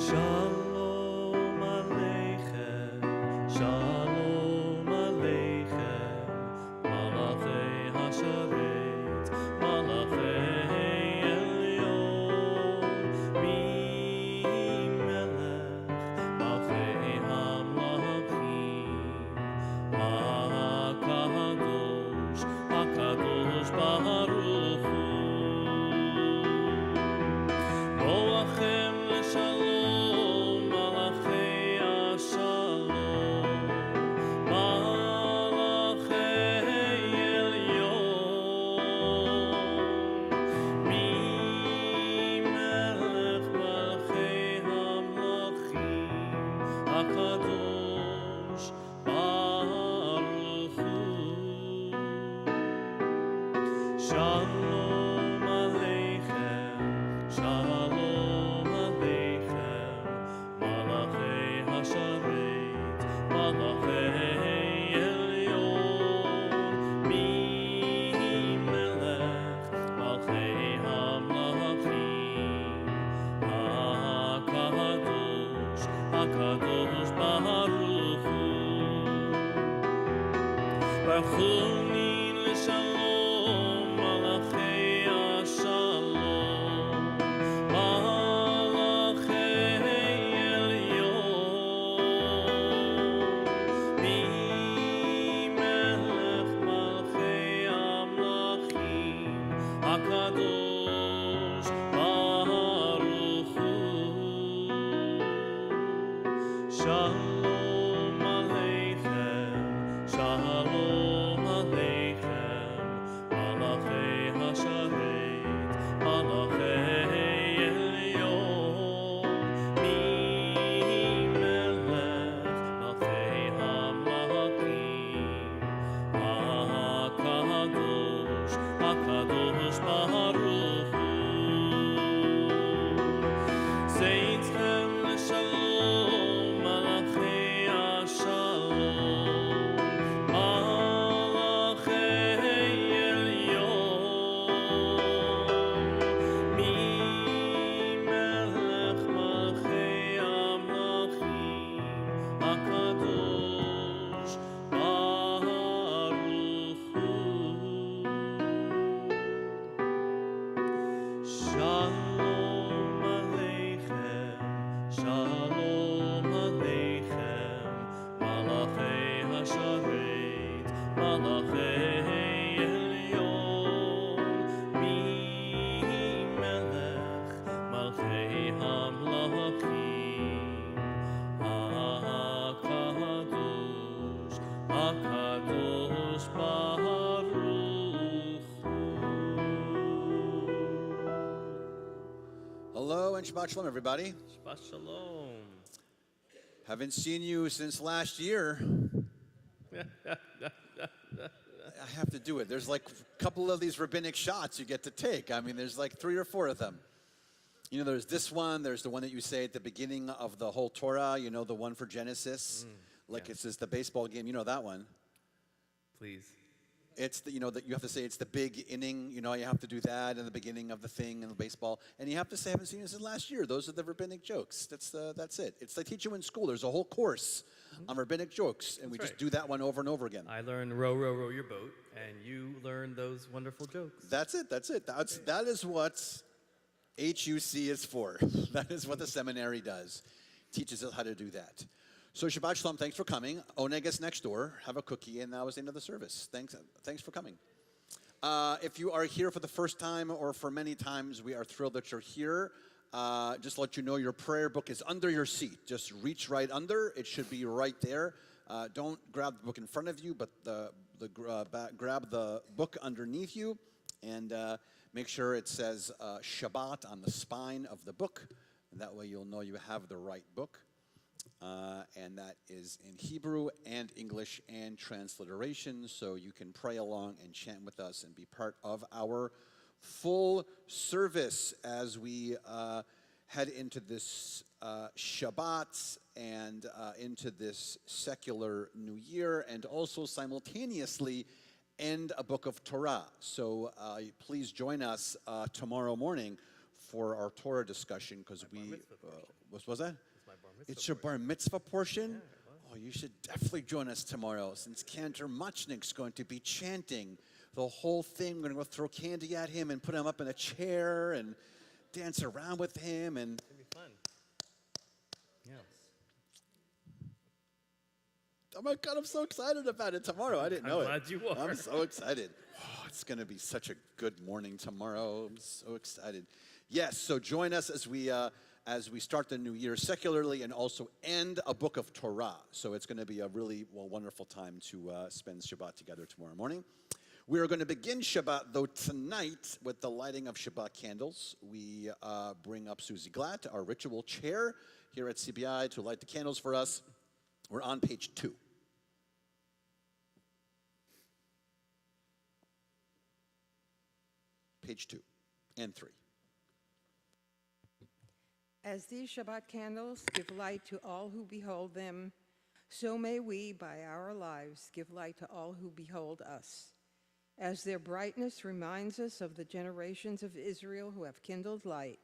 Shalom Aleichem, Shalom Aleichem, Malachei Hasharet, Malachei Elyon, Mi Melech, Malchei Hamlachim, HaKadosh, HaKadosh Baruch Hu, Boachem Shalom, Malachei Shalom, Malachei Elyon, Mi Melech Malchei Hamlachim, HaKadosh Baruch Hu. Shalom Aleichem, Shalom Aleichem, Malachei Hasharet, Malachei Elyon, Mi Melech, Malchei Hamlachim, HaKadosh, HaKadosh Baruch Hu. Baruch Hu L'Shalom, Malachei Shalom, Malachei Elyon, Mi Melech Malchei Hamlachim, HaKadosh Baruch Hu. Shalom Aleichem, Shalom Aleichem, Malachei Hasharet, Malachei Elyon, Mi Melech Malchei Hamlachim, HaKadosh, HaKadosh Baruch Hu. Seitchem L'Shalom, Malachei Shalom, Malachei Elyon, Mi Melech Malchei Hamlachim, HaKadosh Baruch Hu. Shalom Aleichem, Shalom Aleichem, Malachei Hasharet, Malachei Elyon, Mi Melech Malchei Hamlachim, HaKadosh, HaKadosh Baruch Hu. Hello and Shabbat Shalom, everybody. Shabbat Shalom. Haven't seen you since last year. I have to do it. There's like a couple of these rabbinic shots you get to take. I mean, there's like 3 or 4 of them. You know, there's this one. There's the one that you say at the beginning of the whole Torah. You know, the one for Genesis. Like yeah. it's just the baseball game. You know that one. Please. It's the, you know, that you have to say it's the big inning. You know, you have to do that in the beginning of the thing in the baseball, and you have to say I haven't seen you since last year. Those are the rabbinic jokes. That's it. It's they teach you in school. There's a whole course on rabbinic jokes, and we just do that one over and over again. I learned row, row, row your boat, and you learned those wonderful jokes. That's it. That is what HUC is for. That is what the seminary does. Teaches us how to do that. So Shabbat Shalom, thanks for coming. Oneg is next door. Have a cookie, and that was the end of the service. Thanks for coming. If you are here for the first time or for many times, we are thrilled that you're here. Just to let you know, your prayer book is under your seat. Just reach right under. It should be right there. Don't grab the book in front of you, but grab the book underneath you, and make sure it says Shabbat on the spine of the book. And that way you'll know you have the right book. And that is in Hebrew and English and transliteration, so you can pray along and chant with us and be part of our full service as we head into this Shabbat and into this secular new year, and also simultaneously end a book of Torah. So please join us tomorrow morning for our Torah discussion because what was that? It's my bar mitzvah It's your portion. bar mitzvah portion? Yeah, it Oh, you should definitely join us tomorrow since Cantor Muchnick's going to be chanting the whole thing. We're going to go throw candy at him and put him up in a chair and dance around with him. And It's going to be fun. Yeah. oh my God, I'm so excited about it tomorrow. I didn't know it. glad you are. I'm so excited. Oh, it's going to be such a good morning tomorrow. I'm so excited. Yes, so join us as we start the new year secularly and also end a book of Torah. So it's going to be a really wonderful time to spend Shabbat together tomorrow morning. We are going to begin Shabbat, though, tonight with the lighting of Shabbat candles. We bring up Susie Glatt, our ritual chair here at CBI, to light the candles for us. We're on page 2. Page 2 and 3. As these Shabbat candles give light to all who behold them, so may we, by our lives, give light to all who behold us. As their brightness reminds us of the generations of Israel who have kindled light,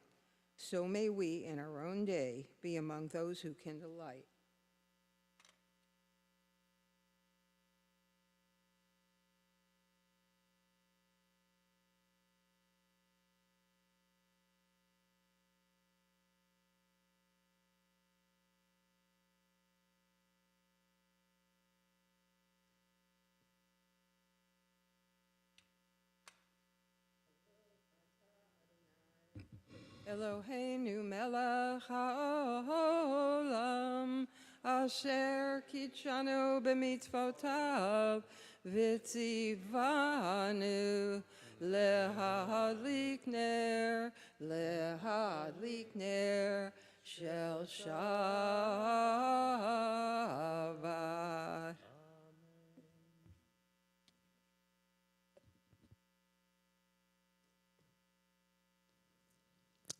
so may we, in our own day, be among those who kindle light. Eloheinu melech haolam, asher kitshanu b'mitzvotav, v'tzivanu lehadlik ner shel Shabbat.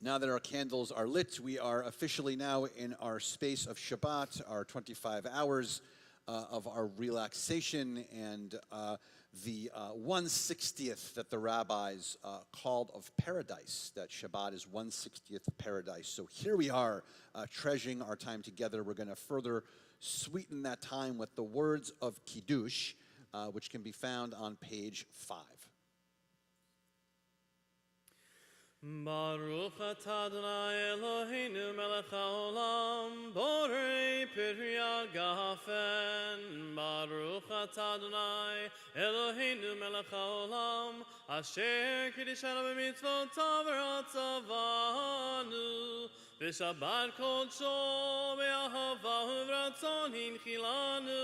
Now that our candles are lit, we are officially now in our space of Shabbat, our 25 hours of our relaxation, and the 1/60th that the rabbis called of paradise, that Shabbat is 1/60th of paradise. So here we are, treasuring our time together. We're going to further sweeten that time with the words of Kiddush, which can be found on page 5. Baruch atah Adonai Eloheinu melech haolam, borei peri hagafen. Baruch atah Adonai Eloheinu melech haolam, asher kiddushanu b'mitzvotav v'ratzavanu, v'shabbat kodsho be'ahava u'vratzon hinchilanu,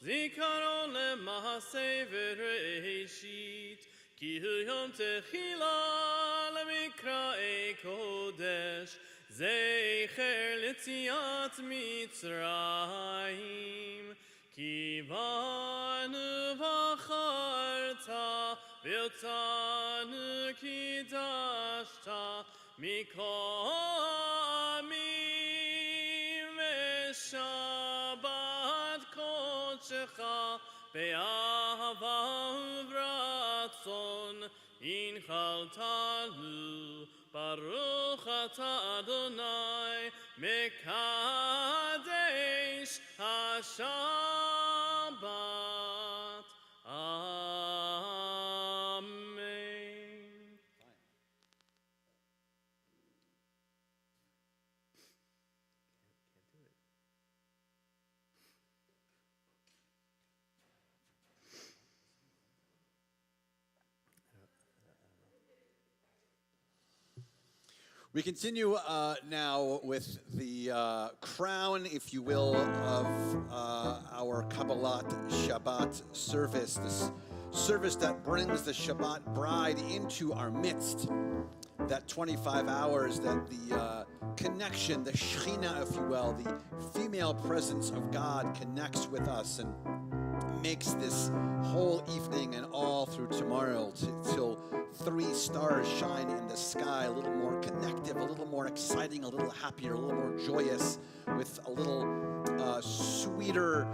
zikaron lema'aseh v'reishit. Ki hu yom techila lemikra kodesh, zecher letziat Mitzrayim. Ki banu v'acharta, v'yotzanu kidashta, mikol amim v'shabbat kodshecha, be'ahava u'vratzon inchaltalu. Baruch atah Adonai mekadesh haShabbat. Amen. We continue now with the crown, if you will, of our Kabbalat Shabbat service, this service that brings the Shabbat bride into our midst. That 25 hours, that the connection, the Shekhinah, if you will, the female presence of God connects with us and makes this whole evening and all through tomorrow till 3 stars shine in the sky, a little more connective, a little more exciting, a little happier, a little more joyous, with a little sweeter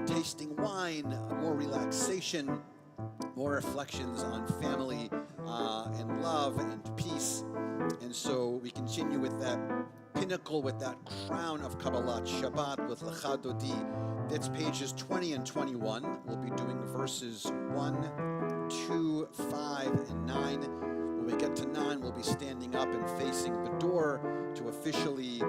tasting wine, more relaxation, more reflections on family and love and peace. And so we continue with that pinnacle, with that crown of Kabbalah, Shabbat with Lecha Dodi. That's pages 20 and 21. We'll be doing verses 1, 2, 5, and 9. When we get to 9, we'll be standing up and facing the door to officially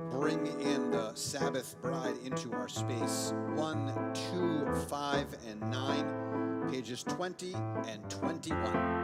bring in the Sabbath bride into our space. 1, 2, 5, and 9, pages 20 and 21.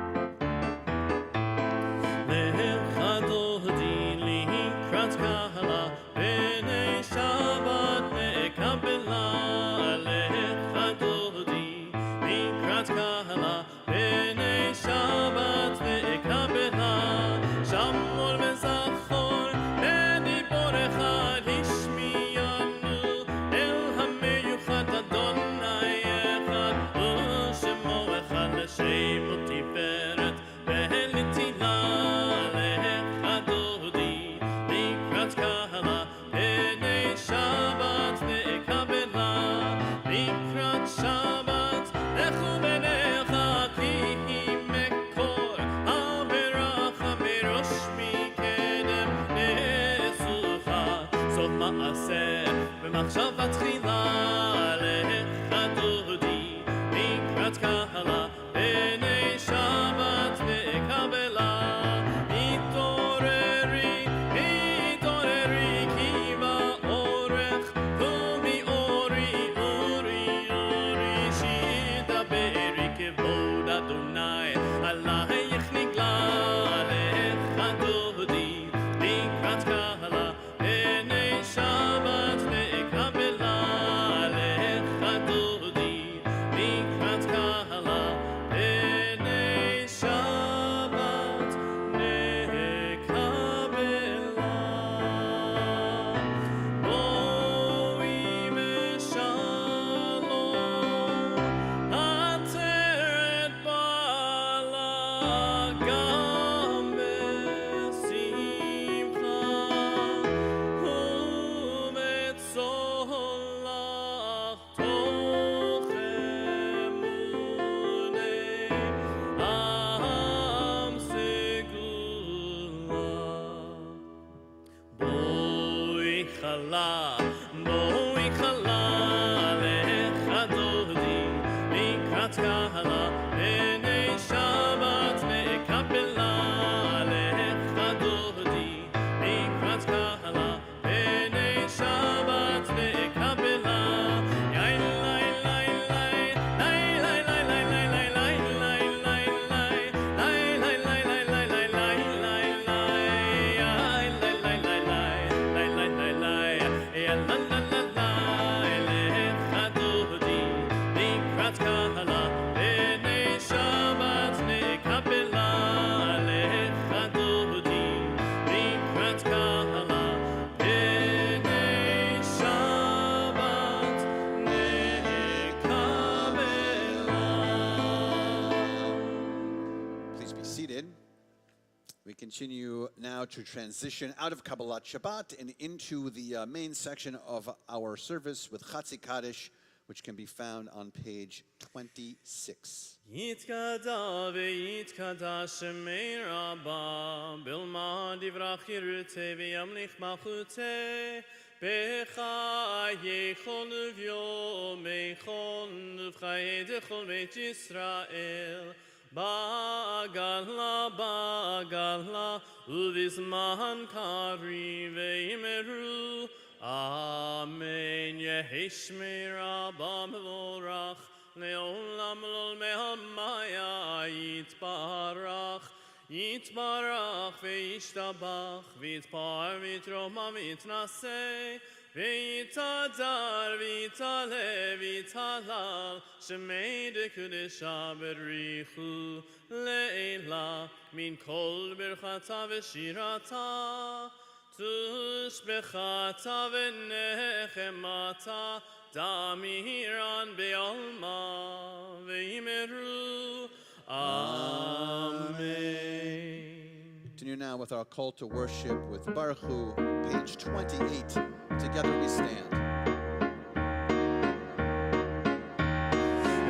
Continue now to transition out of Kabbalat Shabbat and into the main section of our service with Chatzi Kaddish, which can be found on page 26. Yitkada veyitkada shemei rabba bilma divrach yirute v'yamlich malchute becha yechon v'yom echon v'chaye dechol beit Yisrael Bagala, bagala, uvisman kari veimeru. Amen. Yehishmi rabba mevorach, leolam lol mehamaya yitbarach, yitbarach veishtabach, vitpar vitroma vitnase. Vitadar, vitale, vitalal, shemei de kudesha berichu, leila, min kol berchata v'shirata, tushbechata v'nechemata, damiran be'alma, v'imeru, Amen. Continue now with our call to worship with Baruch Hu, page 28. Together we stand.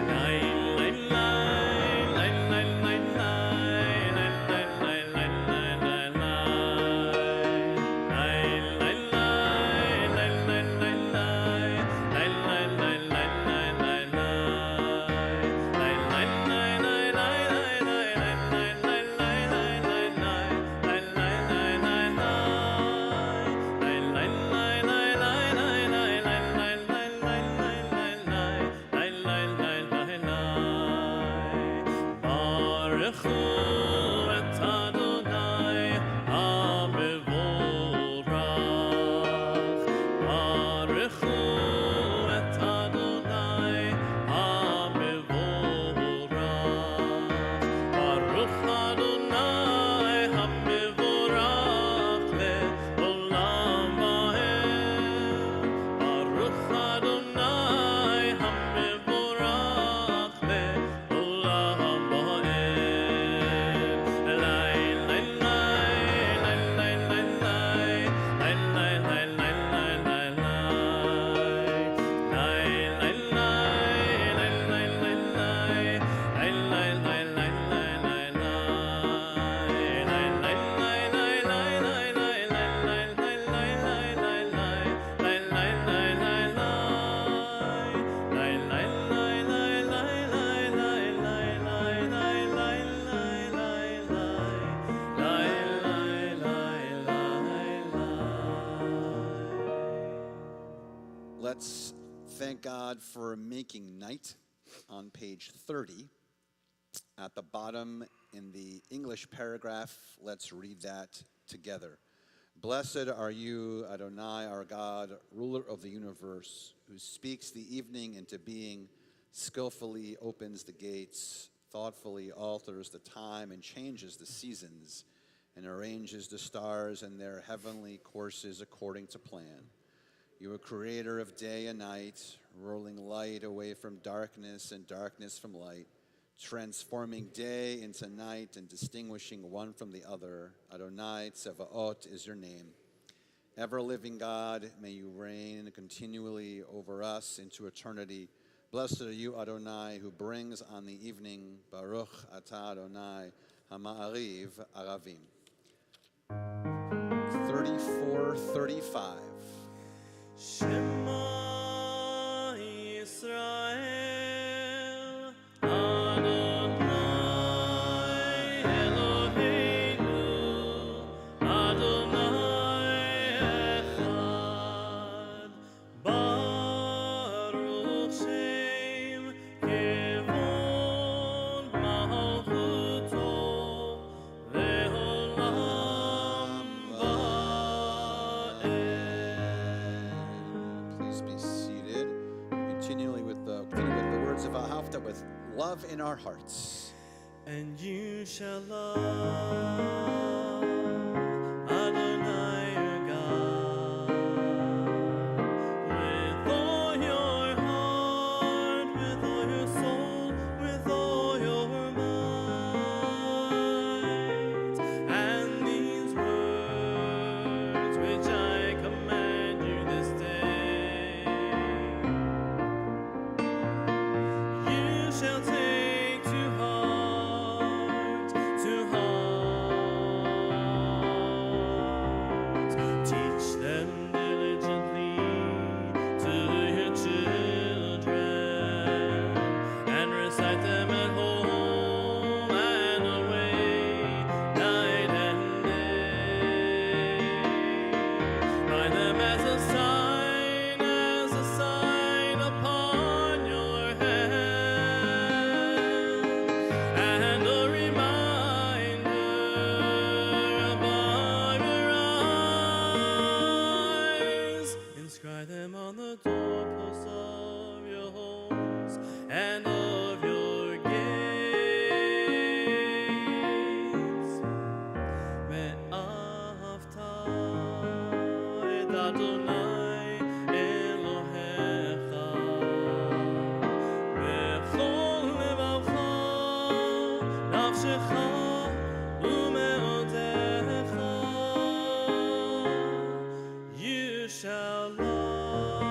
La, la, la. Let's thank God for making night on page 30. At the bottom in the English paragraph, let's read that together. Blessed are you, Adonai, our God, ruler of the universe, who speaks the evening into being, skillfully opens the gates, thoughtfully alters the time and changes the seasons, and arranges the stars and their heavenly courses according to plan. You are creator of day and night, rolling light away from darkness and darkness from light, transforming day into night and distinguishing one from the other. Adonai Tsevaot is your name. Ever-living God, may you reign continually over us into eternity. Blessed are you, Adonai, who brings on the evening. Baruch atah Adonai Hama'ariv Aravim. 34:35. Shema Yisrael, Adonai Eloheinu, Adonai Echad, Baruch Shem Kevod Malchuto, Le'olam Va'ed. Please be seated. Continuing with the words of our Haftarah with love in our hearts. And you shall love Adonai your God with all your heart, with all your soul, with all your might. And these words which I command you this day, you shall take to heart, to heart. Teach them diligently to your children, and recite them at home and away, night and day. Write them as a sign upon your hand, and a reminder above your eyes. Inscribe them on the doorposts of your homes and of your gates. Ve'ahavta et Adonai Elohecha bechol levacha nafshecha umeodecha. You shall love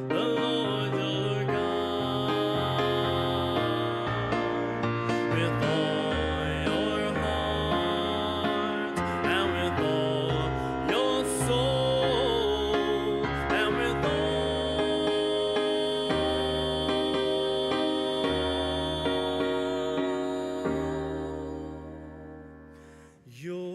the Lord your God with all your heart and with all your soul and with all your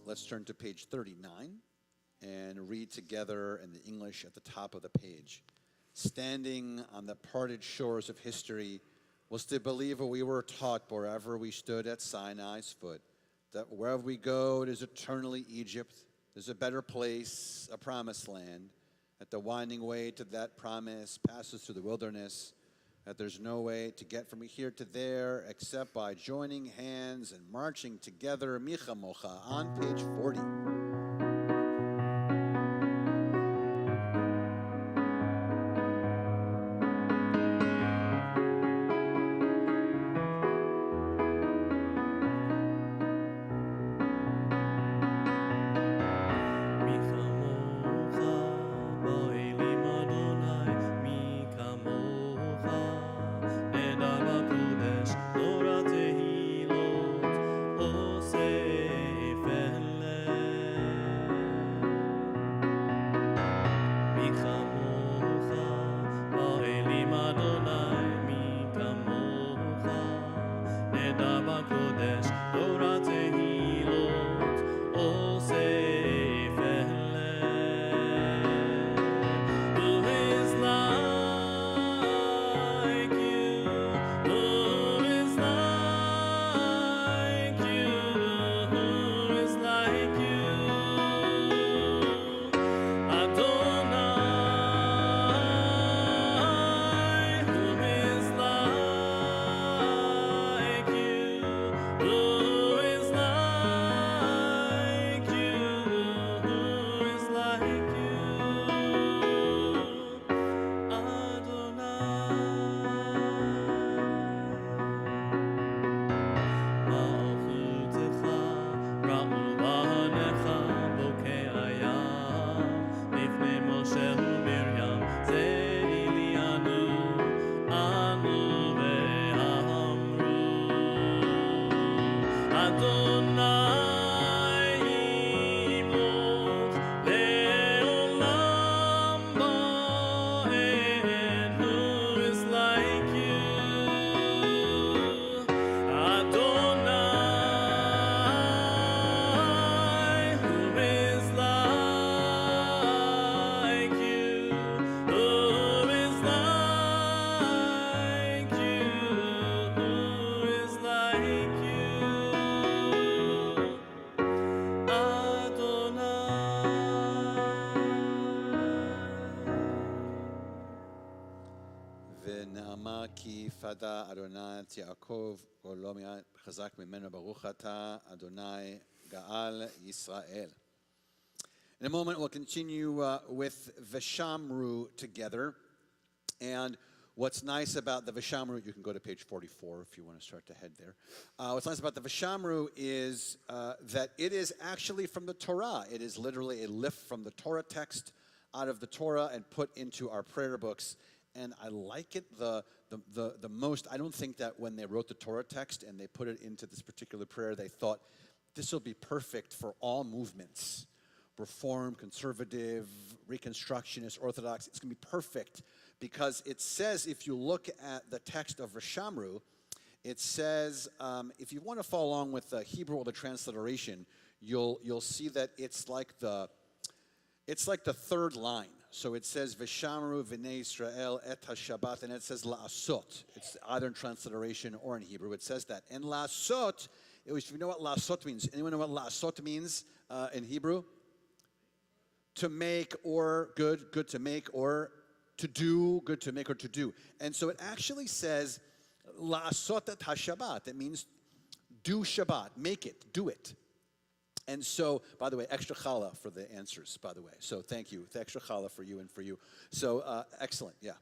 Let's turn to page 39 and read together in the English at the top of the page. Standing on the parted shores of history was the believer we were taught wherever we stood at Sinai's foot, that wherever we go, it is eternally Egypt. There's a better place, a promised land, that the winding way to that promise passes through the wilderness, that there's no way to get from here to there except by joining hands and marching together. Micha Mocha on page 40. Micha Tifada Adonai et Yaakov, kol lo mi'at chazak mimenu baruch ata Adonai Gaal Yisrael. In a moment, we'll continue with Veshamru together. And what's nice about the Veshamru, you can go to page 44 if you want to start to head there. What's nice about the Veshamru is that it is actually from the Torah. It is literally a lift from the Torah text out of the Torah and put into our prayer books. And I like it the most. I don't think that when they wrote the Torah text and they put it into this particular prayer, they thought this will be perfect for all movements. Reform, conservative, Reconstructionist, Orthodox. It's going to be perfect because it says, if you look at the text of Veshamru, it says, if you want to follow along with the Hebrew or the transliteration, you'll see that it's like the third line. So it says Veshamru v'nei Israel et ha-Shabbat, and it says la'asot. It's either in transliteration or in Hebrew. It says that. And la'asot, if you know what la'asot means, anyone know what la'asot means in Hebrew? To make or good to make, or to do, good to make or to do. And so it actually says la'asot et ha-Shabbat. It means do Shabbat, make it, do it. And so, by the way, extra challah for the answers, by the way. So thank you. The extra challah for you and for you. So excellent. Yeah.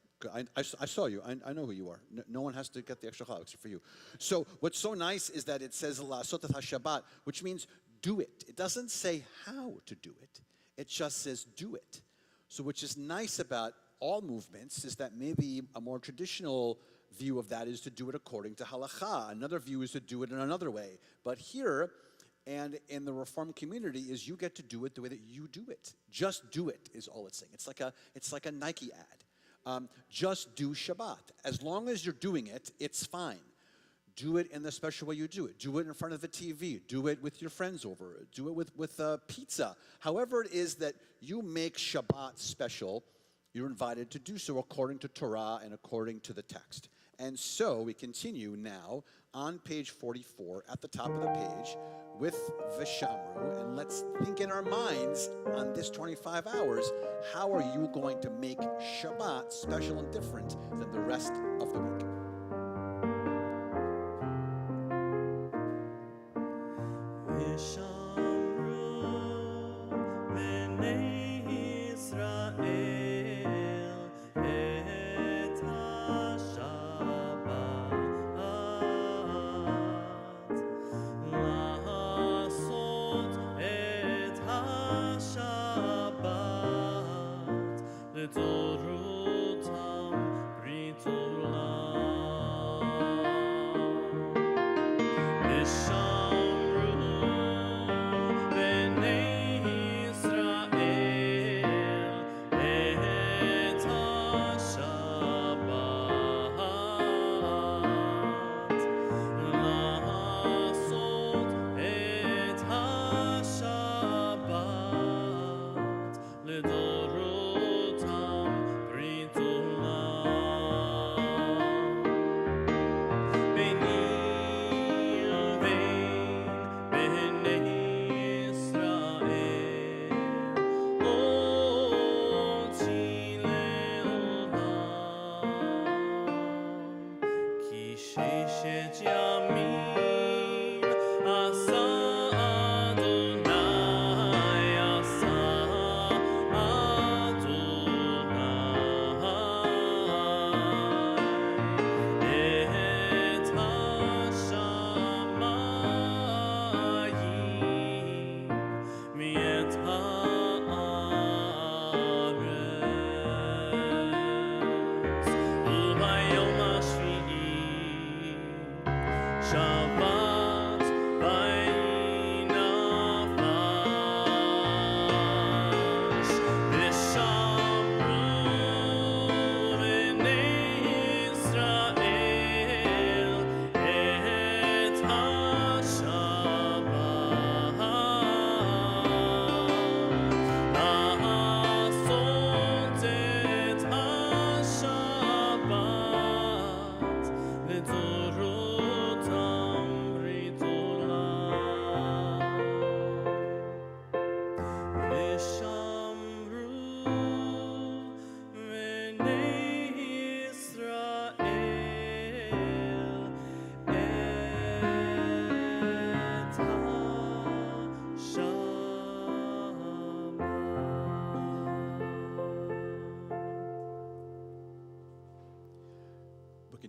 I saw you. I know who you are. No one has to get the extra challah except for you. So what's so nice is that it says la'asot et ha-Shabbat, which means do it. It doesn't say how to do it. It just says do it. So which is nice about all movements is that maybe a more traditional view of that is to do it according to halakha. Another view is to do it in another way. But here, and in the Reform community, is you get to do it the way that you do it. Just do it is all it's saying. It's like a Nike ad. Just do Shabbat. As long as you're doing it, it's fine. Do it in the special way you do it. Do it in front of the TV. Do it with your friends over. Do it with pizza. However it is that you make Shabbat special, you're invited to do so according to Torah and according to the text. And so we continue now on page 44 at the top of the page with Veshamru, and let's think in our minds on this 25 hours, how are you going to make Shabbat special and different than the rest of the week? לדורותם ברית עולם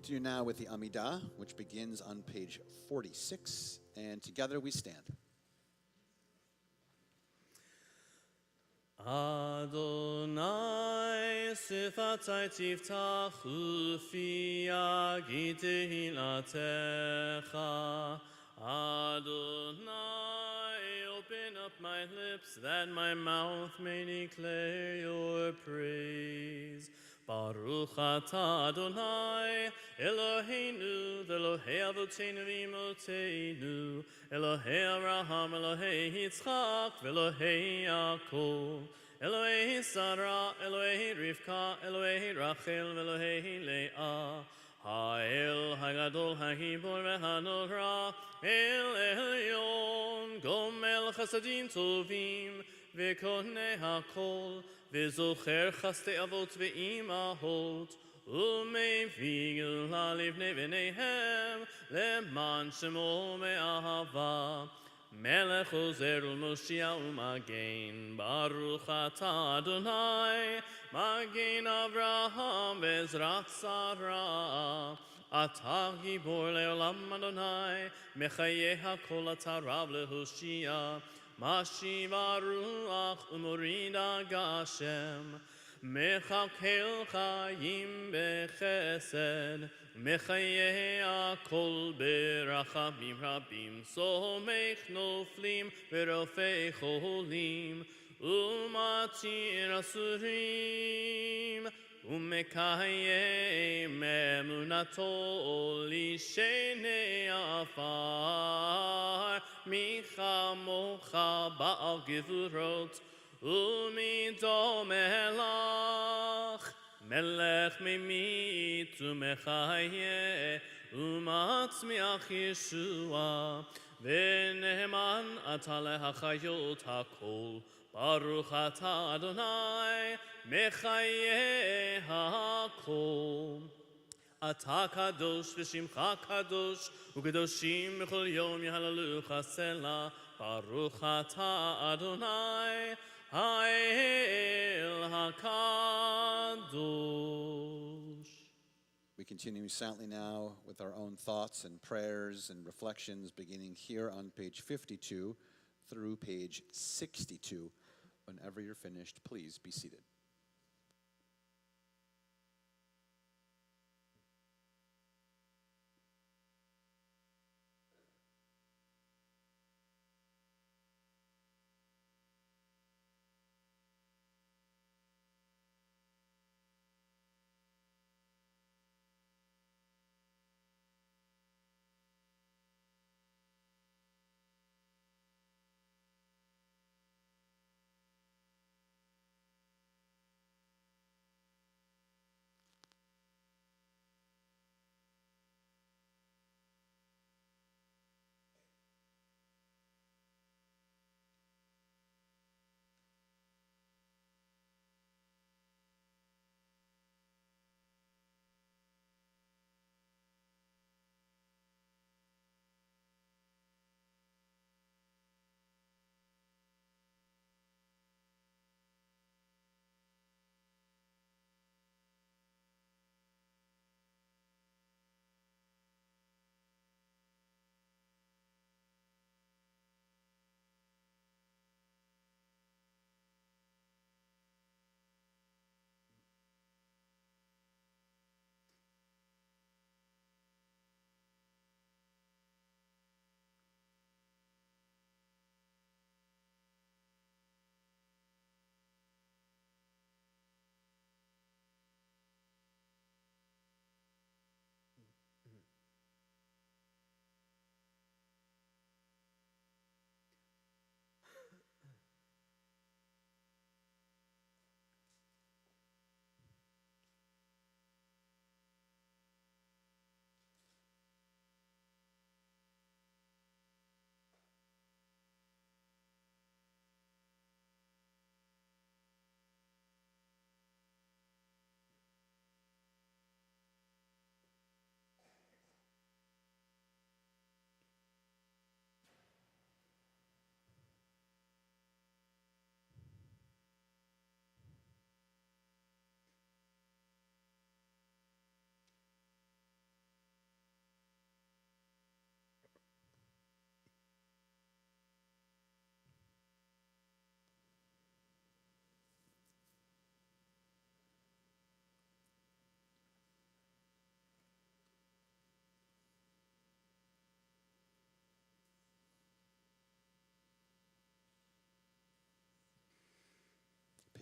continue now with the Amidah, which begins on page 46, and together we stand. Adonai sifatai tiftach ufi yagid tehilatecha. Adonai, open up my lips that my mouth may declare your praise. Baruch atah Adonai, Eloheinu, Elohei Avotenu v'Imotenu, Elohei Avraham, Elohei Yitzchak, Elohei Yaakov, Elohei Sarah, Elohei Rivka, Elohei Rachel, Elohei Leah, Ha'el Hagadol Hagibor v'Hanora, El Elyon, Gomel Chasadim Tovim, V'Konei HaKol, V'zocher chaste avot ve'imahot, u'mevig l'alivnei v'neihem, leman shemo me'ahava. Melech ozer u'moshia u'magen, Baruch atah Adonai, magen Avraham ve'ezrat Sarah. Atah gibor le'olam Adonai, mechayeh hakol atah rav lehoshia. Mashiva ruach umorida gashem, mechakel chayim bechesed, mechayeh akol berachamim rabim, somech noflim verofei cholim, umatir asurim, umekayem emunato lishenei afar. Micha mocha ba'al gevurot, umido melach, melech mimit umechaye, umatzmiach Yeshua, v'neheman ata lehachayot hakol, Baruch atah Adonai, mechaye hakol. Atah kadosh v'shimcha kadosh, u'kedoshim b'chol yom yehalalucha selah. Baruch atah Adonai, ha'el hakadosh. We continue silently now with our own thoughts and prayers and reflections, beginning here on page 52 through page 62. Whenever you're finished, please be seated.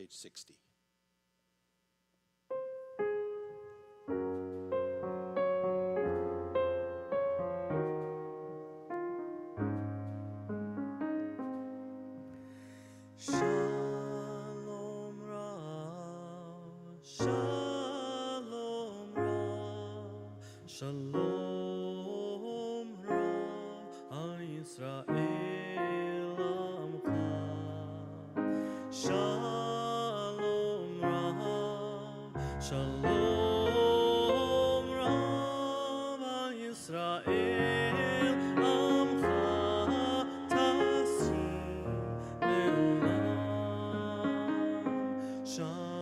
page 60. Shalom Rav, Shalom Rav, Shalom Rav, Al Yisrael Amcha. Shalom Rav, Shalom Rav, Al Yisrael Amcha. Tasim le'olam. Shalom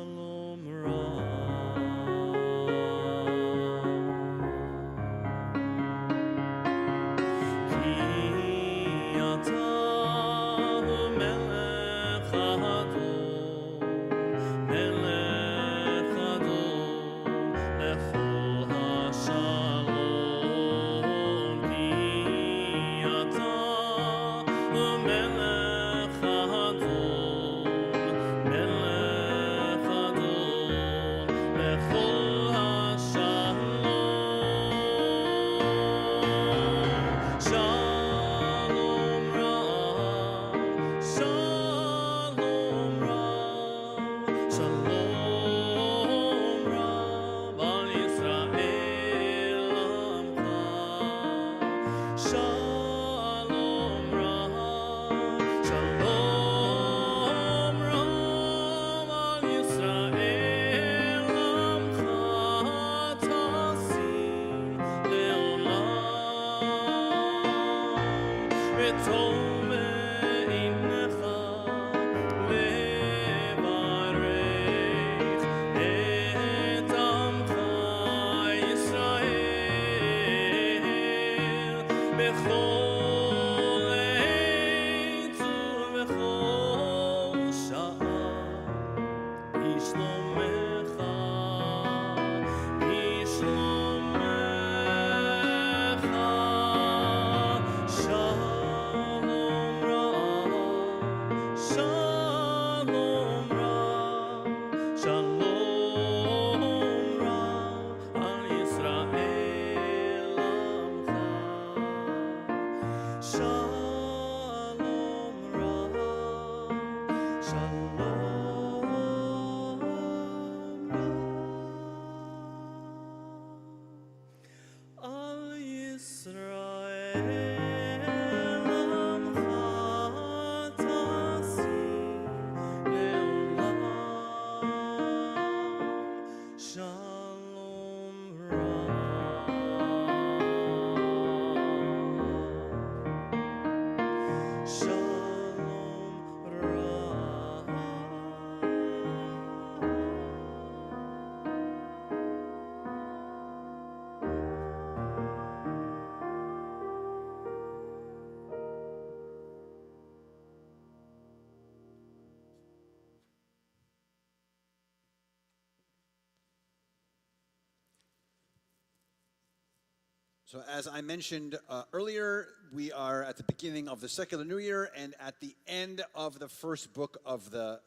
So as I mentioned earlier, we are at the beginning of the secular New Year and at the end of the first book of the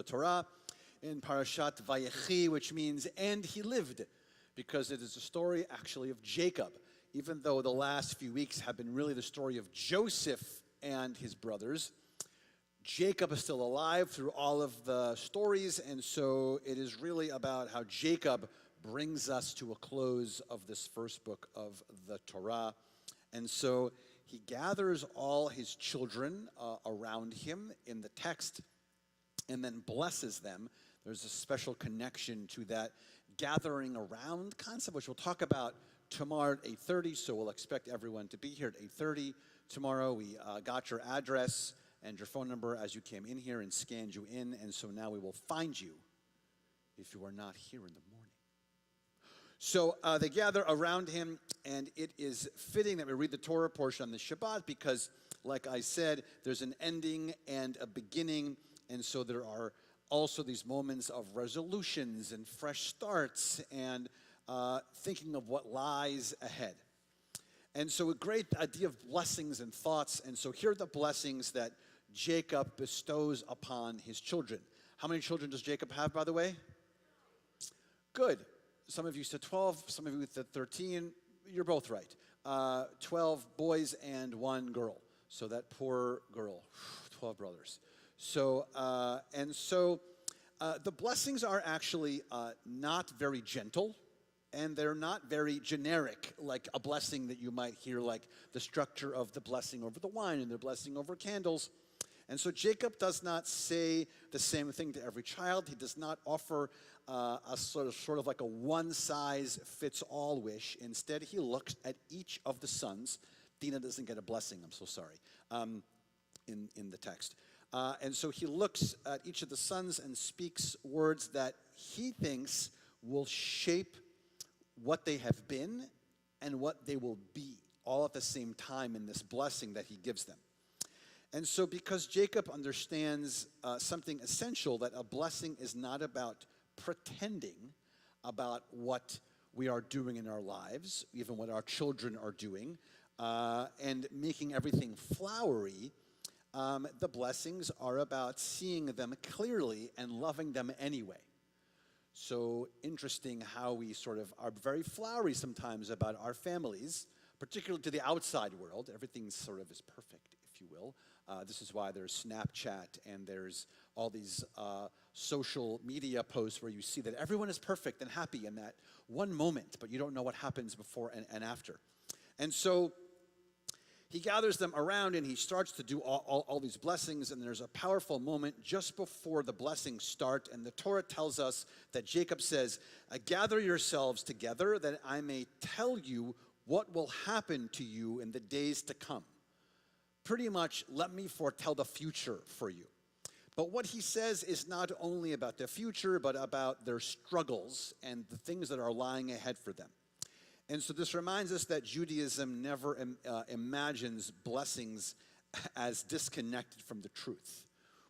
Torah in Parashat Vayechi, which means "and he lived," because it is a story actually of Jacob. Even though the last few weeks have been really the story of Joseph and his brothers, Jacob is still alive through all of the stories, and so it is really about how Jacob brings us to a close of this first book of the Torah. And so he gathers all his children around him in the text and then blesses them. There's a special connection to that gathering around concept, which we'll talk about tomorrow at 8:30, so we'll expect everyone to be here at 8:30 tomorrow. We got your address and your phone number as you came in here and scanned you in, and so now we will find you if you are not here in the morning. So they gather around him, and it is fitting that we read the Torah portion on the Shabbat because, like I said, there's an ending and a beginning, and so there are also these moments of resolutions and fresh starts and thinking of what lies ahead. And so a great idea of blessings and thoughts, and so here are the blessings that Jacob bestows upon his children. How many children does Jacob have, by the way? Good. Some of you said 12, some of you said 13. You're both right. 12 boys and 1 girl. So that poor girl, 12 brothers. So, the blessings are actually not very gentle, and they're not very generic, like a blessing that you might hear, like the structure of the blessing over the wine and the blessing over candles. And so Jacob does not say the same thing to every child. He does not offer a sort of like a one-size-fits-all wish. Instead, he looks at each of the sons. Dina doesn't get a blessing, I'm so sorry, in the text. And so he looks at each of the sons and speaks words that he thinks will shape what they have been and what they will be, all at the same time in this blessing that he gives them. And so because Jacob understands something essential, that a blessing is not about pretending about what we are doing in our lives, even what our children are doing, and making everything flowery, the blessings are about seeing them clearly and loving them anyway. So interesting how we sort of are very flowery sometimes about our families, particularly to the outside world. Everything sort of is perfect, if you will. This is why there's Snapchat and there's all these social media posts where you see that everyone is perfect and happy in that one moment, but you don't know what happens before and after. And so he gathers them around and he starts to do all these blessings, and there's a powerful moment just before the blessings start, and the Torah tells us that Jacob says, "Gather yourselves together that I may tell you what will happen to you in the days to come." Pretty much, let me foretell the future for you. But what he says is not only about the future, but about their struggles and the things that are lying ahead for them. And so this reminds us that Judaism never imagines blessings as disconnected from the truth.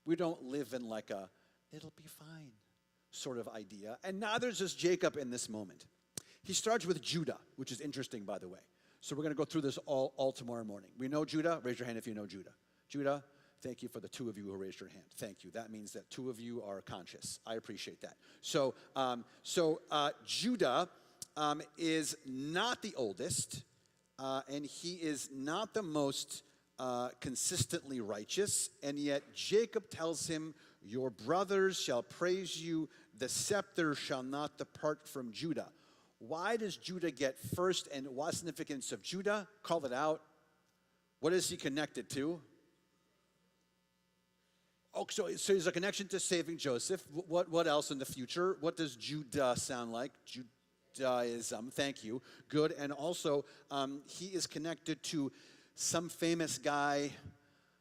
We don't live in like a, it'll be fine sort of idea. And neither does Jacob in this moment. He starts with Judah, which is interesting, by the way. So we're going to go through this all tomorrow morning. We know Judah. Raise your hand if you know Judah. Judah, thank you for the 2 of you who raised your hand. Thank you. That means that 2 of you are conscious. I appreciate that. So Judah is not the oldest, and he is not the most consistently righteous, and yet Jacob tells him, "Your brothers shall praise you, the scepter shall not depart from Judah." Why does Judah get first, and what's the significance of Judah? Call it out. What is he connected to? Oh, so there's a connection to saving Joseph. What else in the future? What does Judah sound like? Judaism, thank you. Good. And also, he is connected to some famous guy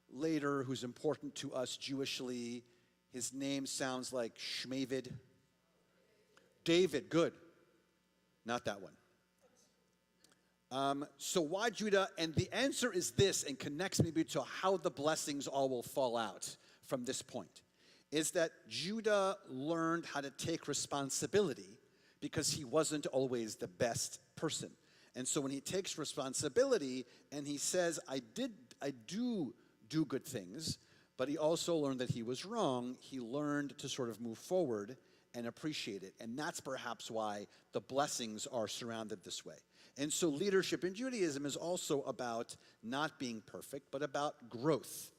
later who's important to us Jewishly. His name sounds like Shmavid. David, good. Not that one. So why Judah? And the answer is this, and connects maybe to how the blessings all will fall out from this point, is that Judah learned how to take responsibility because he wasn't always the best person. And so when he takes responsibility and he says, I do good things, but he also learned that he was wrong, he learned to sort of move forward and appreciate it. And that's perhaps why the blessings are surrounded this way. And so leadership in Judaism is also about not being perfect, but about growth.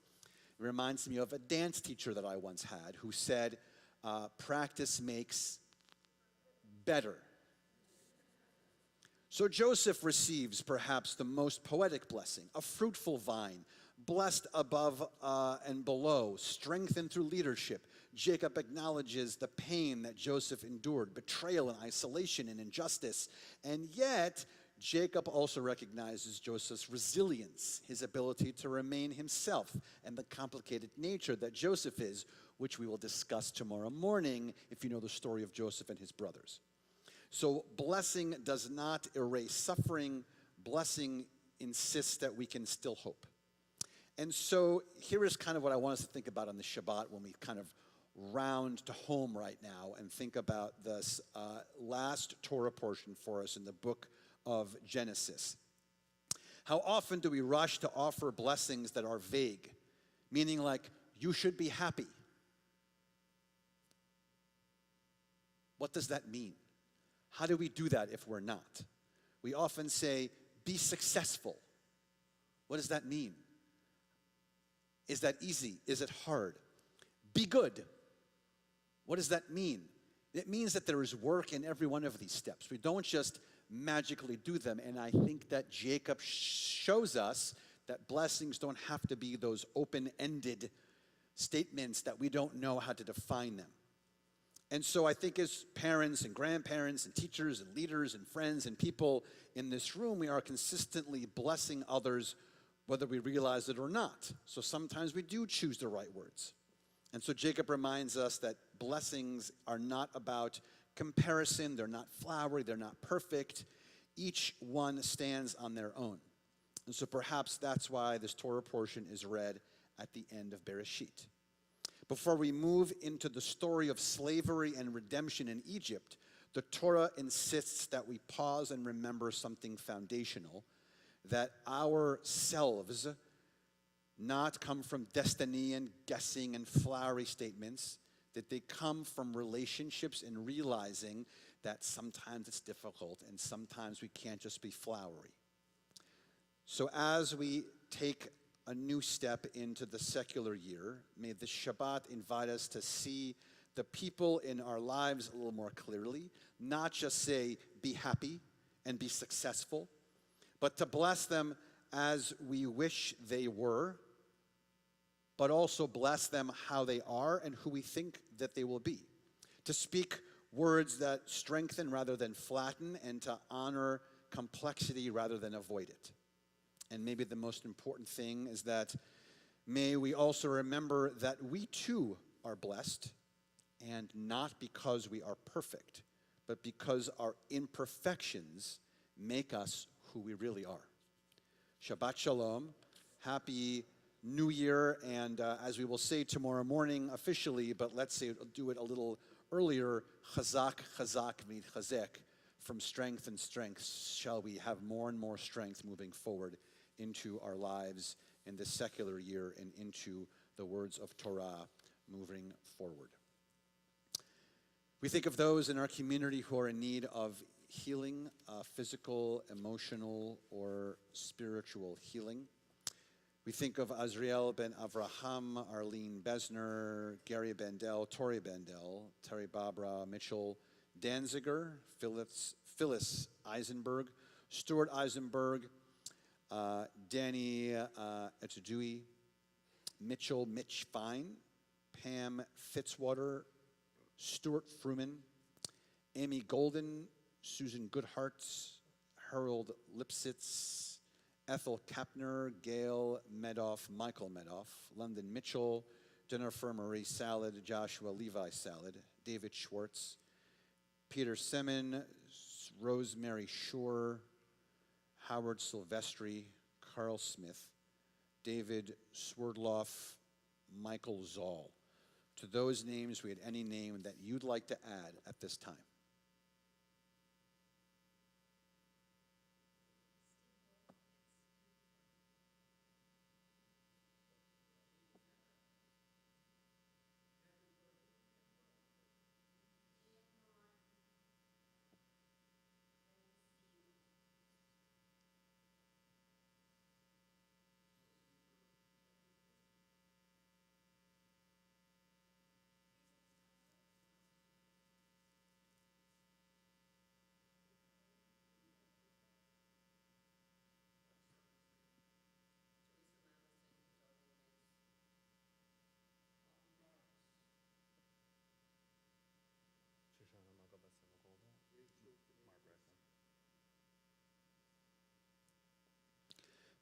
It reminds me of a dance teacher that I once had who said, practice makes better. So Joseph receives perhaps the most poetic blessing, a fruitful vine, blessed above and below, strengthened through leadership. Jacob acknowledges the pain that Joseph endured, betrayal and isolation and injustice. And yet, Jacob also recognizes Joseph's resilience, his ability to remain himself, and the complicated nature that Joseph is, which we will discuss tomorrow morning if you know the story of Joseph and his brothers. So blessing does not erase suffering. Blessing insists that we can still hope. And so here is kind of what I want us to think about on the Shabbat when we kind of round to home right now and think about this last Torah portion for us in the book of Genesis. How often do we rush to offer blessings that are vague, meaning like, you should be happy. What does that mean? How do we do that if we're not? We often say, be successful. What does that mean? Is that easy? Is it hard? Be good. What does that mean? It means that there is work in every one of these steps. We don't just magically do them. And I think that Jacob shows us that blessings don't have to be those open-ended statements that we don't know how to define them. And so I think as parents and grandparents and teachers and leaders and friends and people in this room, we are consistently blessing others whether we realize it or not. So sometimes we do choose the right words. And so Jacob reminds us that blessings are not about comparison. They're not flowery. They're not perfect. Each one stands on their own. And so perhaps that's why this Torah portion is read at the end of Bereshit. Before we move into the story of slavery and redemption in Egypt, the Torah insists that we pause and remember something foundational, that ourselves not come from destiny and guessing and flowery statements, that they come from relationships and realizing that sometimes it's difficult and sometimes we can't just be flowery. So as we take a new step into the secular year, may the Shabbat invite us to see the people in our lives a little more clearly, not just say, be happy and be successful, but to bless them as we wish they were, but also bless them how they are and who we think that they will be. To speak words that strengthen rather than flatten, and to honor complexity rather than avoid it. And maybe the most important thing is that may we also remember that we too are blessed, and not because we are perfect, but because our imperfections make us who we really are. Shabbat Shalom. Happy New Year. And as we will say tomorrow morning officially, but let's do it a little earlier, Chazak, Chazak, Chazek. From strength and strength shall we have more and more strength moving forward into our lives in this secular year and into the words of Torah moving forward. We think of those in our community who are in need of healing, physical, emotional, or spiritual healing. We think of Azriel ben Avraham, Arlene Besner, Gary Bendel, Tori Bendel, Terry Babra, Mitchell Danziger, Phyllis Eisenberg, Stuart Eisenberg, Danny Etudui, Mitch Fine, Pam Fitzwater, Stuart Fruman, Amy Golden, Susan Goodhart, Harold Lipsitz, Ethel Kapner, Gail Medoff, Michael Medoff, London Mitchell, Jennifer Marie Salad, Joshua Levi Salad, David Schwartz, Peter Semin, Rosemary Shore, Howard Silvestri, Carl Smith, David Swerdloff, Michael Zoll. To those names, we had any name that you'd like to add at this time.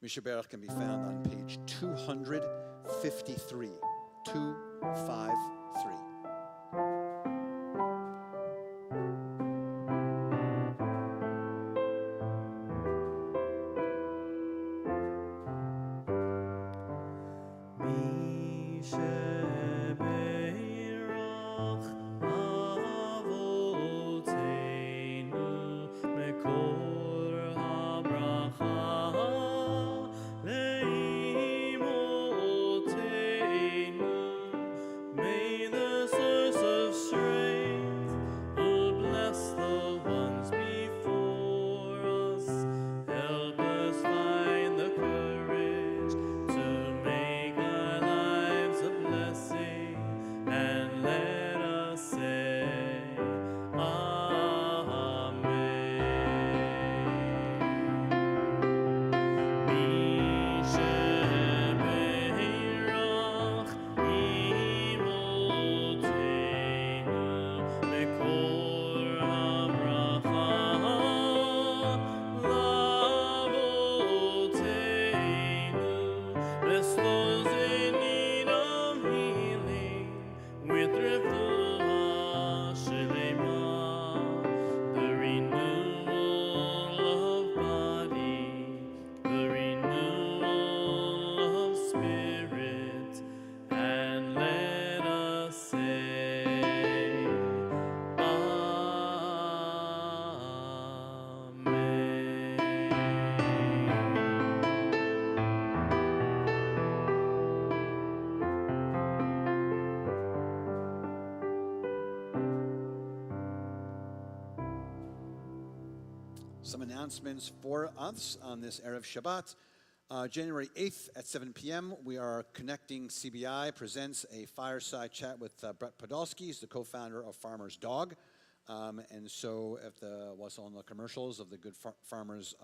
Mishaberach can be found on page 253. 253. May the Some announcements for us on this Erev Shabbat. January 8th at 7 p.m., we are connecting. CBI presents a fireside chat with Brett Podolsky. He's the co-founder of Farmer's Dog. And so if what's on the commercials of the Good Farmer's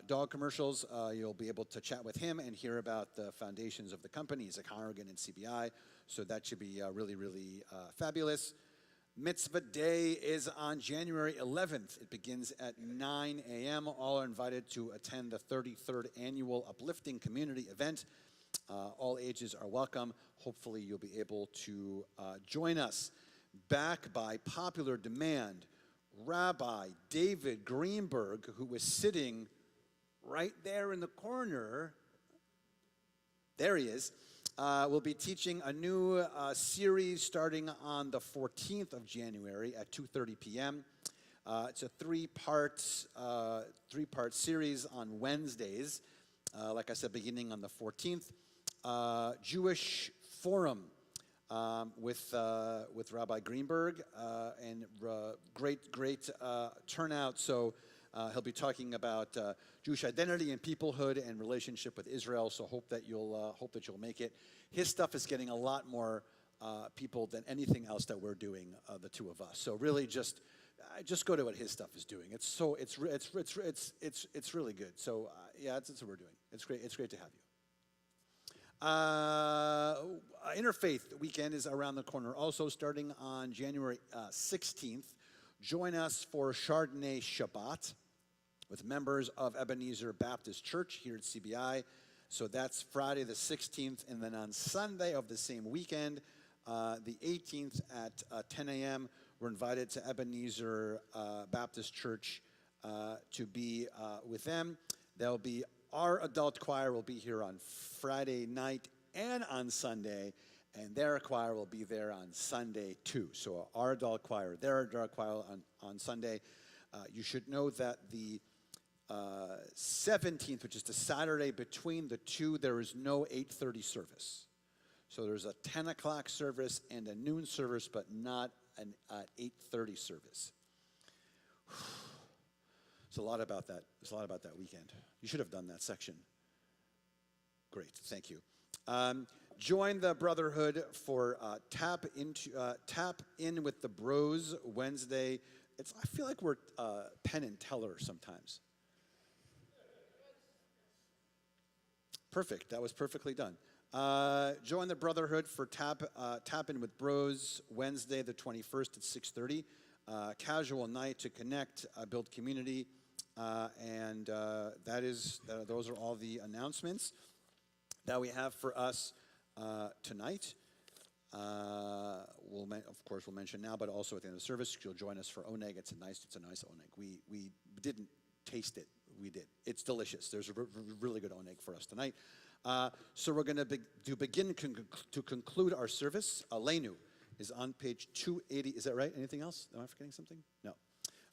Dog commercials, you'll be able to chat with him and hear about the foundations of the company. He's a congregant in CBI, so that should be really, really fabulous. Mitzvah Day is on January 11th. It begins at 9 a.m. All are invited to attend the 33rd Annual Uplifting Community Event. All ages are welcome. Hopefully you'll be able to join us. Back by popular demand, Rabbi David Greenberg, who was sitting right there in the corner, there he is, will be teaching a new series starting on the 14th of January at 2:30 p.m. It's a three-part series on Wednesdays. Like I said, beginning on the 14th. Jewish Forum with Rabbi Greenberg, and great turnout. So he'll be talking about Jewish identity and peoplehood and relationship with Israel. So hope that you'll make it. His stuff is getting a lot more people than anything else that we're doing, the two of us. So really, just go to what his stuff is doing. It's really good. So yeah, that's what we're doing. It's great. It's great to have you. Interfaith weekend is around the corner. Also starting on January 16th, join us for Chardonnay Shabbat with members of Ebenezer Baptist Church here at CBI. So that's Friday the 16th, and then on Sunday of the same weekend, the 18th at 10 a.m., we're invited to Ebenezer Baptist Church to be with them. There'll be our adult choir will be here on Friday night and on Sunday, and their choir will be there on Sunday too. So our adult choir, their adult choir on Sunday. You should know that the 17th, which is the Saturday between the two, there is no 8:30 service. So there's a 10 o'clock service and a noon service, but not an 8:30 service. There's a lot about that. There's a lot about that weekend. You should have done that section. Great, thank you. Join the Brotherhood for Tap In with the Bros Wednesday. I feel like we're Penn and Teller sometimes. Perfect. That was perfectly done. Join the Brotherhood for Tap In with Bros Wednesday, the 21st at 6:30. Casual night to connect, build community, and those are all the announcements that we have for us tonight. Of course, we'll mention now, but also at the end of the service, you'll join us for oneg. It's a nice oneg. We didn't taste it. We did. It's delicious. There's a really good oneg for us tonight. So we're going to conclude our service. Aleinu is on page 280. Is that right? Anything else? Am I forgetting something? No.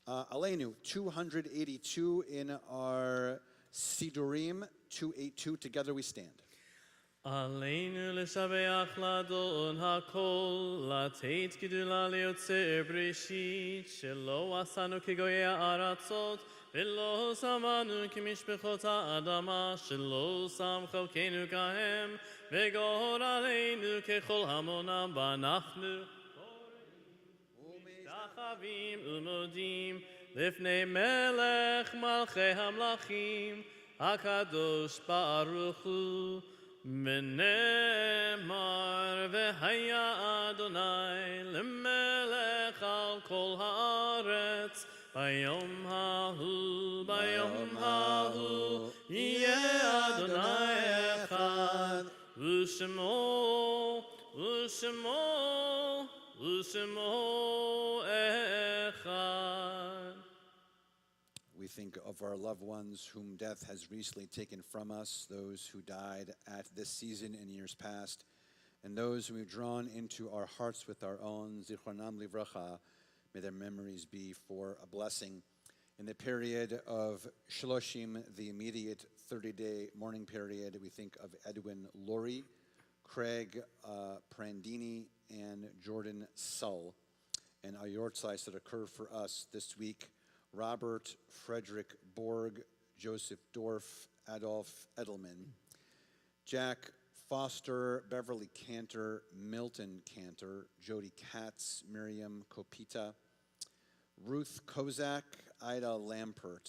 Aleinu, 282 in our Sidurim, 282. Together we stand. עלינו לשבח לאדון הכל, לתת גדולה ליוצר בראשית, שלא עשינו כגויי הארצות, ולא שמנו כמשפחות האדמה, שלא שם חלקנו כהם, וגאור עלינו ככל המונם, ואנחנו משתחווים ומודים לפני מלך מלכי המלכים, הקדוש ברוך הוא. ונאמר והיה אדוני למלך על כל הארץ ביום ההוא יהיה אדוני אחד ושמו אחד. We think of our loved ones whom death has recently taken from us, those who died at this season in years past, and those whom we've drawn into our hearts with our own, Zichronam Livracha, may their memories be for a blessing. In the period of Shloshim, the immediate 30-day mourning period, we think of Edwin Laurie, Craig Prandini, and Jordan Sull. And our yortzais that occur for us this week Robert Frederick Borg, Joseph Dorff, Adolf Edelman, Jack Foster, Beverly Cantor, Milton Cantor, Jody Katz, Miriam Kopita, Ruth Kozak, Ida Lampert,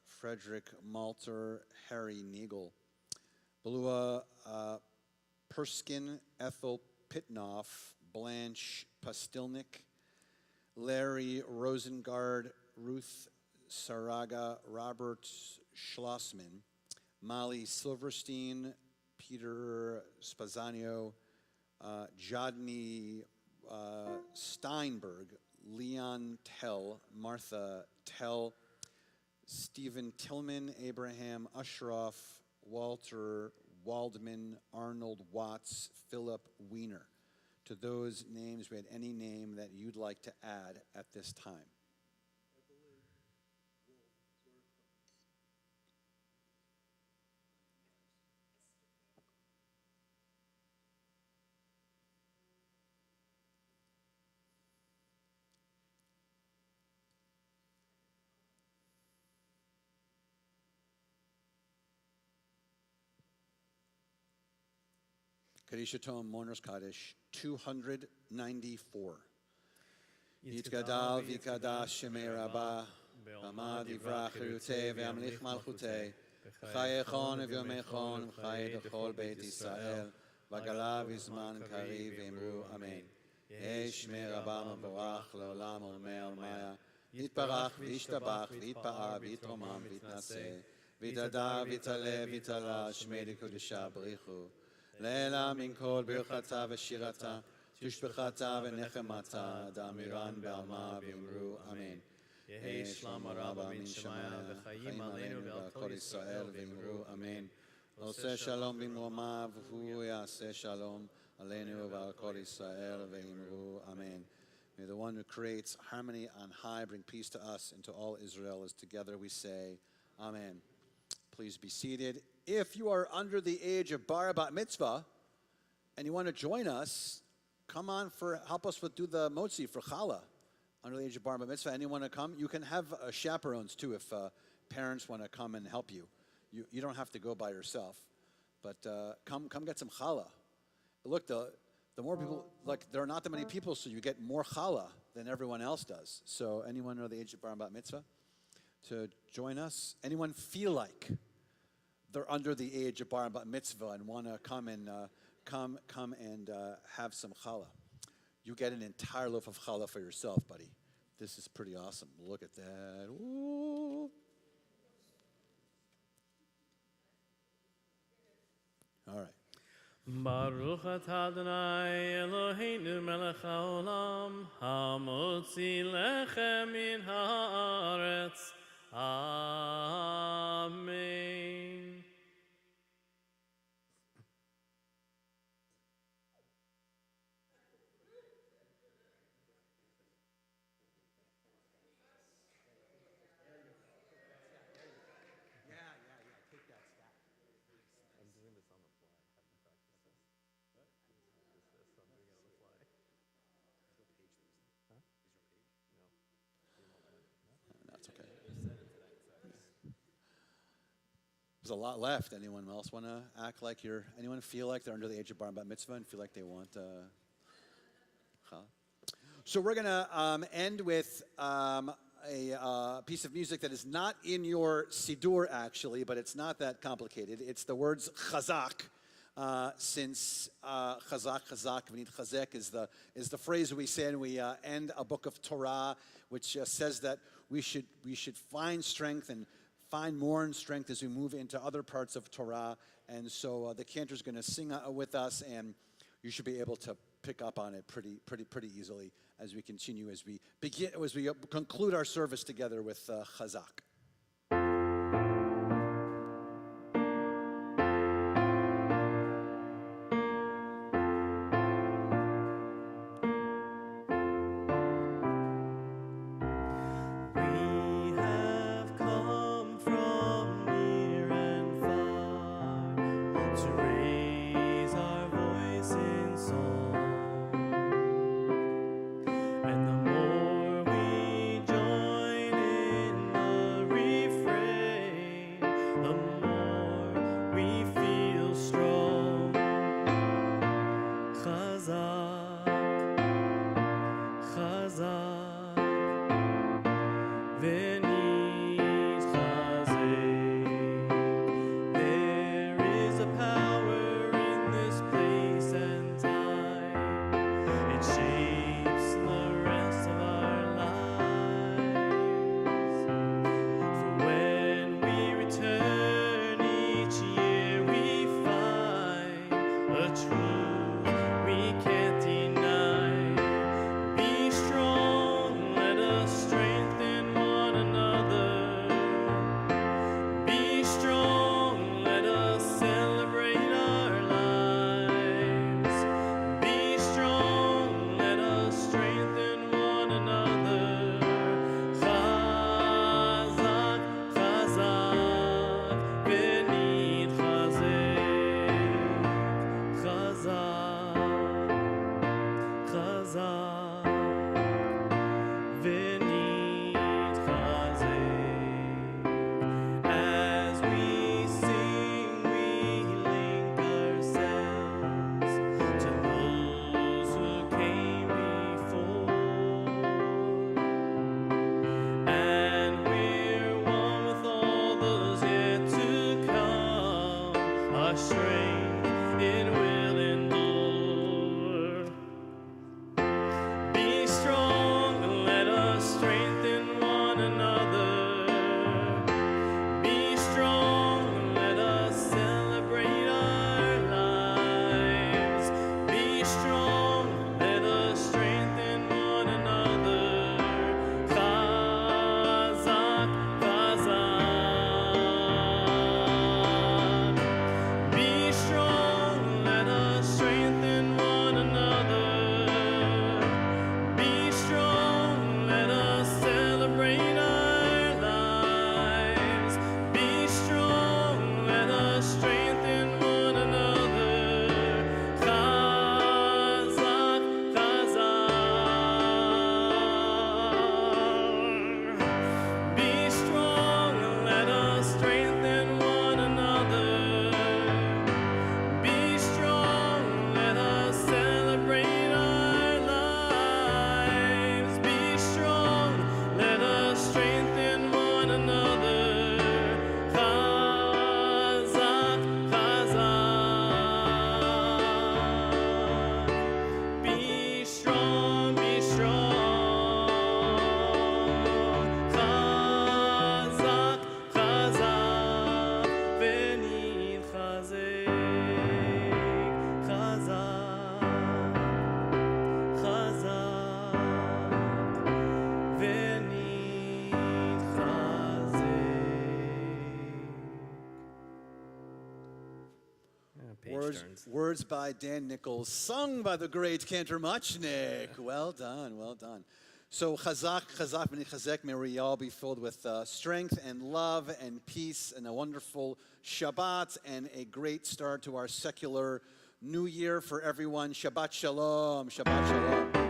Frederick Malter, Harry Nagel, Belua Perskin, Ethel Pitnoff, Blanche Pastilnik, Larry Rosengard, Ruth Saraga, Robert Schlossman, Molly Silverstein, Peter Spazanio, Jodney Steinberg, Leon Tell, Martha Tell, Stephen Tillman, Abraham Ushroff, Walter Waldman, Arnold Watts, Philip Wiener. To those names, we had any name that you'd like to add at this time. Kaddish Tom Mourners Kaddish 294. Yitgadal v'kadash shemei Rabbah, B'amad yivrach chirutei v'amlich malchutei, v'chayechon v'yomechon v'chay dechol beit Yisrael, v'gala v'zman kariv v'emru amen. Yehi shmei Rabbah mevorach le'olam olmei olmaya, yitbarach v'yishtabach v'yitpa'ar v'yitromam v'yitnaseh, v'yitadar v'yitale v'yitala shmei dekudesha b'richu. Leila min kol birchata v'shirata, tushbechata v'nechemata, damiran be'alma v'imru, amen. Yehi shlam rabba min shemaya, v'chayim aleinu v'al kol Yisrael v'imru, amen. Oseh shalom b'mromav, v'hu yaseh shalom, aleinu v'al kol Yisrael v'imru, amen. May the one who creates harmony on high bring peace to us and to all Israel, as together we say, amen. Please be seated. If you are under the age of bar bat mitzvah and you want to join us, come on help us do the motzi for challah. Under the age of bar bat mitzvah, anyone want to come? You can have chaperones too if parents want to come and help you. You don't have to go by yourself, but come get some challah. Look, the more people, like there are not that many people, so you get more challah than everyone else does. So anyone under the age of bar bat mitzvah to join us? Anyone feel like they're under the age of bar bat mitzvah and want to come and have some challah? You get an entire loaf of challah for yourself, buddy. This is pretty awesome. Look at that. Ooh. All right. Baruch atah Adonai Eloheinu melech haolam, hamotzi lechem min haaretz. Amen. That's okay. There's a lot left. Anyone else want to act like anyone feel like they're under the age of bar mitzvah and feel like they want challah? So we're going to end with a piece of music that is not in your Siddur, actually, but it's not that complicated. It's the words chazak, since chazak, v'nit chazek is the phrase we say when we end a book of Torah, which says that we should find strength and find more strength as we move into other parts of Torah. And so the cantor is going to sing with us, and you should be able to pick up on it pretty easily as we continue, as we conclude our service together with Chazak. And the more we join in חזק ונתחזק. There is a power in this place and time. It shapes the rest of our lives. For when we return each year, we find a truth we can't deny. Be strong, let us strengthen one another. Be strong, let us celebrate our lives. Be strong, let us strengthen one another. Chazak, chazak, ונתחזק. Chazak, chazak, ונתחזק. As we sing, we link ourselves to those who came before, and we're one with all those yet to come. Our strength it will endure. Be strong, let us strengthen one another. Be strong, let us celebrate our lives. Be strong, let us strengthen one another. Chazak, chazak. Be strong, let us strengthen one another. Be strong, let us celebrate our lives. Be strong, let us strengthen one another. Chazak, chazak. Be strong, let us strengthen one another. Be strong, let us celebrate our lives. Be strong, let us strengthen one another. Chazak, chazak. Be strong, be strong. Chazak, chazak, ונתחזק. Chazak, chazak, ונתחזק. Page turns. Words by Dan Nichols, sung by the great Cantor Muchnick. Well done, well done. So chazak, chazak, v'nichazek, may we all be filled with strength and love and peace and a wonderful Shabbat and a great start to our secular new year for everyone. Shabbat shalom, Shabbat shalom.